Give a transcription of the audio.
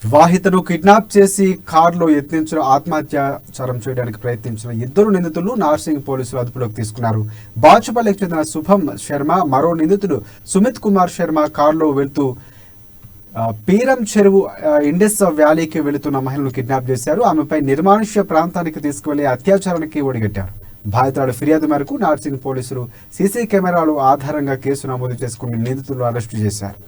వివాహితను kidnap చేసి కారులో యత్నించిన ఆత్మహత్యాచారం చేయడానికి ప్రయత్నించిన ఇద్దరు నిందితులు నార్సింగ్ పోలీసులు అదుపులోకి తీసుకున్నారు. బాచుపల్లికి చెందిన శుభం శర్మ, మరో నిందితుడు సుమిత్ కుమార్ శర్మ కారులో వెళ్తూ పీరం చెరువు ఇండస్ వ్యాలీకి వెళుతున్న మహిళను కిడ్నాప్ చేశారు. ఆమెపై నిర్మానుష్య ప్రాంతానికి తీసుకువెళ్లి అత్యాచారానికి ఒడిగట్టారు. బాధితురాలు ఫిర్యాదు మేరకు నార్సింగ్ పోలీసులు సీసీ కెమెరాలు ఆధారంగా కేసు నమోదు చేసుకుని నిందితులను అరెస్టు చేశారు.